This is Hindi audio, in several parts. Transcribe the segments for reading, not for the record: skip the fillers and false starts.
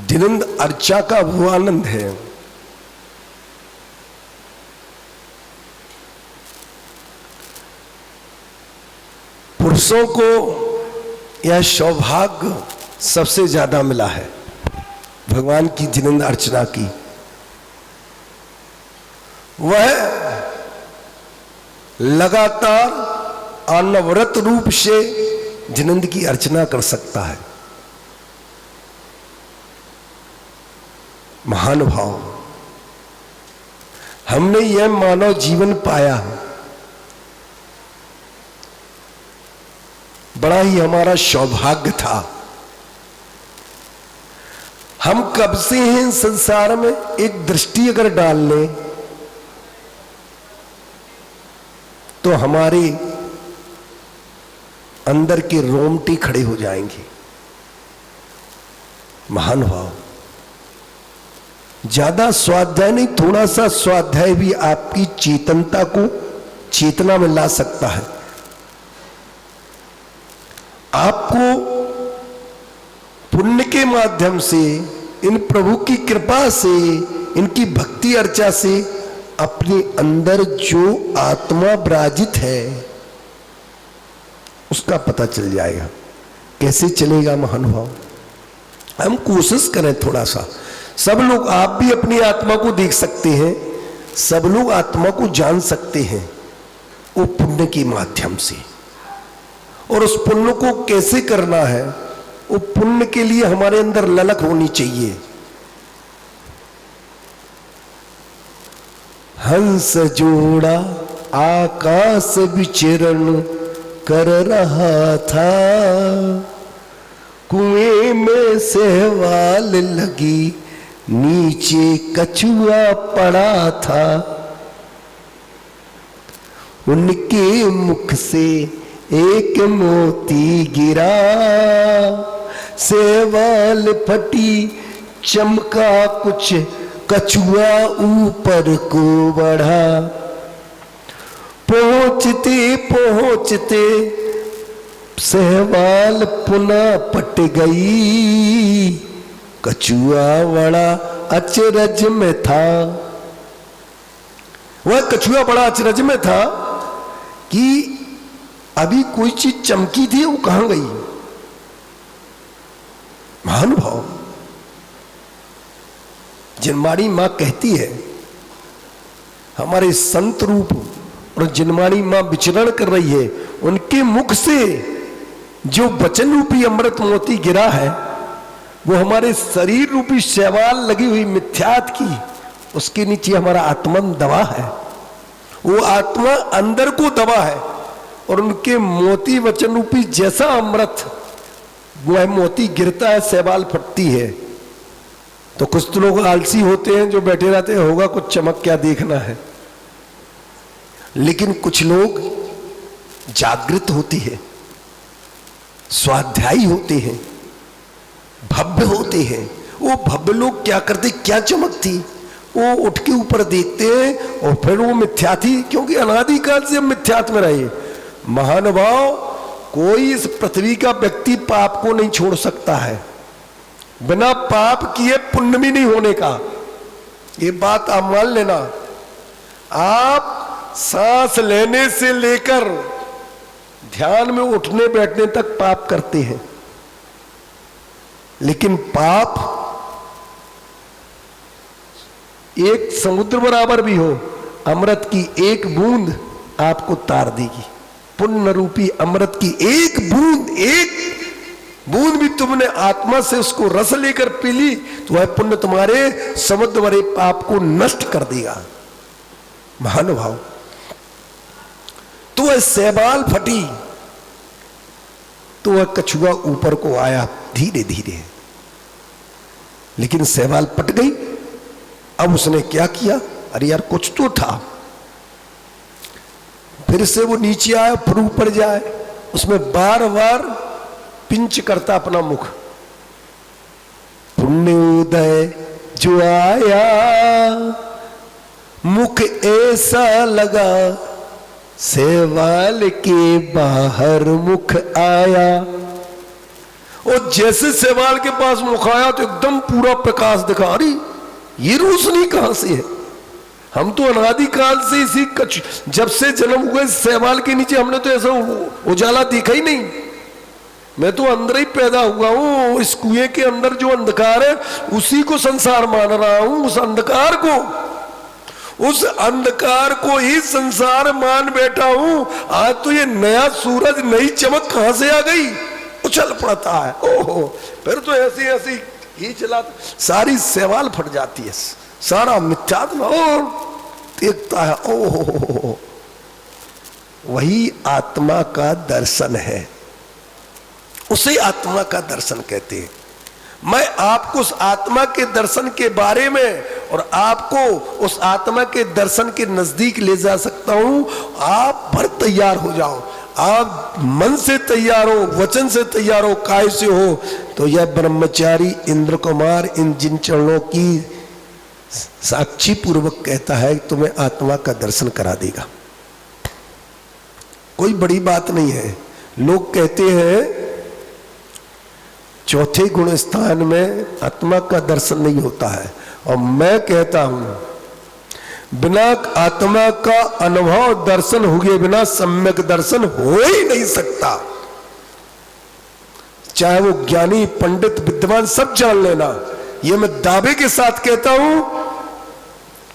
जिनंद अर्चा का वो आनंद है। पुरुषों को यह सौभाग्य सबसे ज्यादा मिला है भगवान की जिनंद अर्चना की। वह लगातार अनवरत रूप से जिनंद की अर्चना कर सकता है। महानुभाव, हमने यह मानव जीवन पाया, बड़ा ही हमारा सौभाग्य था। हम कब से हैं संसार में, एक दृष्टि अगर डाल लें तो हमारे अंदर के रोमटे खड़े हो जाएंगे। महानुभाव, ज्यादा स्वाध्याय नहीं, थोड़ा सा स्वाध्याय भी आपकी चेतनता को चेतना में ला सकता है। आपको पुण्य के माध्यम से, इन प्रभु की कृपा से, इनकी भक्ति अर्चा से अपने अंदर जो आत्मा विराजित है उसका पता चल जाएगा। कैसे चलेगा महानुभाव? हम कोशिश करें थोड़ा सा। सब लोग, आप भी अपनी आत्मा को देख सकते हैं, सब लोग आत्मा को जान सकते हैं वो पुण्य के माध्यम से। और उस पुण्य को कैसे करना है, वो पुण्य के लिए हमारे अंदर ललक होनी चाहिए। हंस जोड़ा आकाश विचरण कर रहा था, कुएं में सहवाल लगी, नीचे कछुआ पड़ा था। उनके मुख से एक मोती गिरा, सहवाल फटी, चमका कुछ, कछुआ ऊपर को बढ़ा। पहुंचते पहुंचते सहवाल पुनः पट गई, कछुआ बड़ा अचरज में था। वह कछुआ बड़ा अचरज में था कि अभी कोई चीज चमकी थी, वो कहां गई। महानुभाव, जिनवाणी मां कहती है, हमारे संत रूप और जिनवाणी मां विचरण कर रही है, उनके मुख से जो वचन रूपी अमृत मोती गिरा है वो हमारे शरीर रूपी शैवाल लगी हुई मिथ्यात की, उसके नीचे हमारा आत्मा दबा है। वो आत्मा अंदर को दबा है और उनके मोती वचन रूपी जैसा अमृत, वह मोती गिरता है, शैवाल फटती है। तो कुछ तो लोग आलसी होते हैं जो बैठे रहते हैं, होगा कुछ चमक, क्या देखना है। लेकिन कुछ लोग जागृत होते हैं, स्वाध्यायी होते हैं, भव्य होते हैं। वो भव्य लोग क्या करते, क्या चमक थी, वो उठ के ऊपर देखते हैं और फिर वो मिथ्या थी, क्योंकि अनादिकाल से हम मिथ्यात्व में रहे। महानुभाव, कोई इस पृथ्वी का व्यक्ति पाप को नहीं छोड़ सकता है, बिना पाप किए पुण्य भी नहीं होने का। ये बात आप मान लेना। आप सांस लेने से लेकर ध्यान में उठने बैठने तक पाप करते हैं, लेकिन पाप एक समुद्र बराबर भी हो, अमृत की एक बूंद आपको तार देगी। पुण्य रूपी अमृत की एक बूंद भी तुमने आत्मा से उसको रस लेकर पी ली तो वह पुण्य तुम्हारे समुद्र भरे पाप को नष्ट कर देगा। महानुभाव, तो वह शैवाल फटी तो वह कछुआ ऊपर को आया धीरे धीरे, लेकिन शैवाल पट गई। अब उसने क्या किया, अरे यार कुछ तो था, फिर से वो नीचे आया, फिर ऊपर जाए, उसमें बार बार पिंच करता अपना मुख। पुण्योदय जो आया, मुख ऐसा लगा, शैवाल के बाहर मुख आया। और जैसे शैवाल के पास मुखाया तो एकदम पूरा प्रकाश दिखा। अरे ये रोशनी कहां से है? हम तो अनादिकाल से इसी जब से जन्म हुए शैवाल के नीचे हमने तो ऐसा उजाला देखा ही नहीं। मैं तो अंदर ही पैदा हुआ हूं, इस कुएं के अंदर जो अंधकार है उसी को संसार मान रहा हूं। उस अंधकार को ही संसार मान बैठा हूं। आज तो ये नया सूरज, नई चमक कहां से आ गई? उछल पड़ता है, ओहो, फिर तो ऐसी ऐसी ही चला, सारी शैवाल फट जाती है, सारा मिथ्यात्व और देखता है। ओहो, वही आत्मा का दर्शन है, उसे आत्मा का दर्शन कहते हैं। मैं आपको उस आत्मा के दर्शन के बारे में और आपको उस आत्मा के दर्शन के नजदीक ले जा सकता हूं। आप भर तैयार हो जाओ, आप मन से तैयार हो, वचन से तैयार हो, काय से हो, तो यह ब्रह्मचारी इंद्र कुमार इन जिन चरणों की साक्षी पूर्वक कहता है तुम्हें आत्मा का दर्शन करा देगा। कोई बड़ी बात नहीं है। लोग कहते हैं चौथे गुण स्थान में आत्मा का दर्शन नहीं होता है, और मैं कहता हूं बिना आत्मा का अनुभव दर्शन हुए बिना सम्यक दर्शन हो ही नहीं सकता। चाहे वो ज्ञानी पंडित विद्वान सब जान लेना, ये मैं दावे के साथ कहता हूं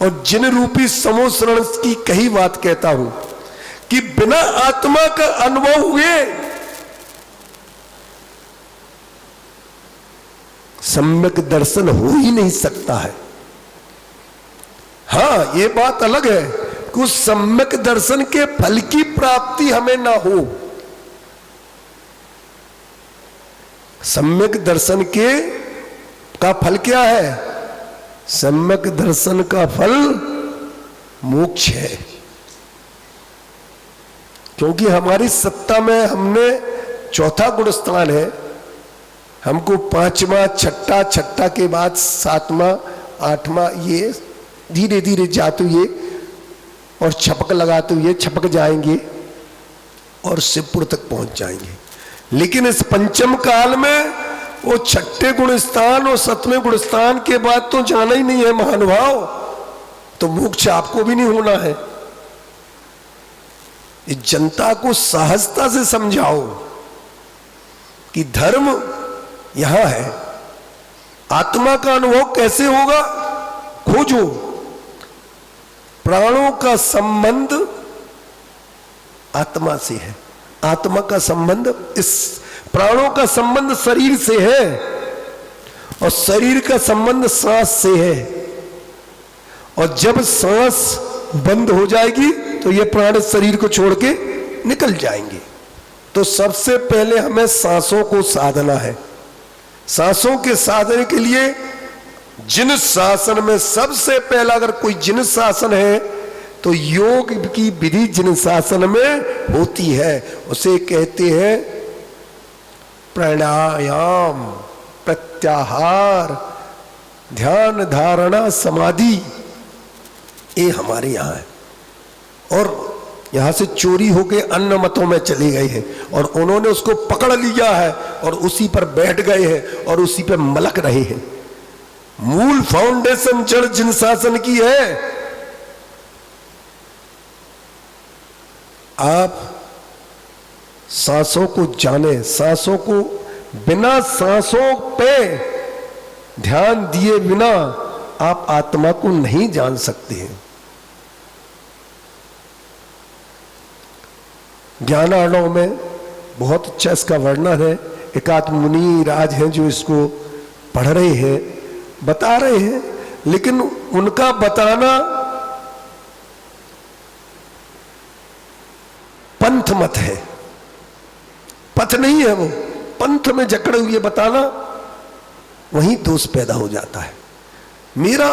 और जिन रूपी समूह शरण की कही बात कहता हूं कि बिना आत्मा का अनुभव हुए सम्यक दर्शन हो ही नहीं सकता है। हां, ये बात अलग है कि उस सम्यक दर्शन के फल की प्राप्ति हमें ना हो। सम्यक दर्शन का फल क्या है? सम्यक दर्शन का फल मोक्ष है। क्योंकि हमारी सत्ता में हमने चौथा गुण स्थान है, हमको पांचवा, छठा के बाद सातवां, आठवां, ये धीरे धीरे जाते हुए और छपक लगाते हुए छपक जाएंगे और शिवपुर तक पहुंच जाएंगे। लेकिन इस पंचम काल में वो छठे गुण स्थान और सतवें गुण स्थान के बाद तो जाना ही नहीं है महानुभाव, तो मोक्ष आपको भी नहीं होना है। इस जनता को सहजता से समझाओ कि धर्म यहां है, आत्मा का अनुभव कैसे होगा? खोजो। प्राणों का संबंध आत्मा से है, आत्मा का संबंध इस प्राणों का संबंध शरीर से है और शरीर का संबंध सांस से है। और जब सांस बंद हो जाएगी तो ये प्राण शरीर को छोड़ के निकल जाएंगे। तो सबसे पहले हमें सांसों को साधना है। सांसों के साधने के लिए जिन शासन में सबसे पहला अगर कोई जिन शासन है तो योग की विधि जिन शासन में होती है, उसे कहते हैं प्राणायाम, प्रत्याहार, ध्यान, धारणा, समाधि। ये हमारे यहाँ है। और यहां से चोरी होके अन्य मतों में चले गए हैं और उन्होंने उसको पकड़ लिया है और उसी पर बैठ गए हैं और उसी पर मलक रहे हैं। मूल फाउंडेशन जड़ जिन शासन की है। आप सांसों को जाने, सांसों को बिना सांसों पे ध्यान दिए बिना आप आत्मा को नहीं जान सकते हैं। ज्ञानार्णव में बहुत अच्छा इसका वर्णन है। एकाध मुनि राज हैं जो इसको पढ़ रहे हैं, बता रहे हैं, लेकिन उनका बताना पंथ मत है, पथ नहीं है। वो पंथ में जकड़े हुए बताना, वहीं दोष पैदा हो जाता है। मेरा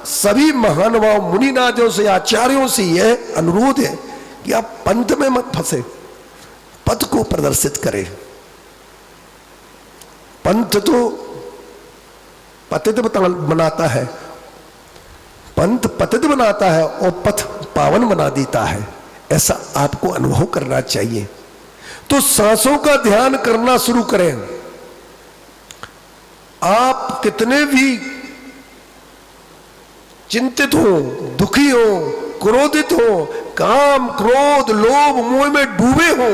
सभी महानुभाव मुनिनाथों से, आचार्यों से यह अनुरोध है कि आप पंथ में मत फंसे, पथ को प्रदर्शित करें। पंथ तो पतित बनाता है, पंथ पतित बनाता है और पथ पावन बना देता है। ऐसा आपको अनुभव करना चाहिए। तो सांसों का ध्यान करना शुरू करें। आप कितने भी चिंतित हो, दुखी हो, क्रोधित हो, काम क्रोध लोभ मोह में डूबे हो,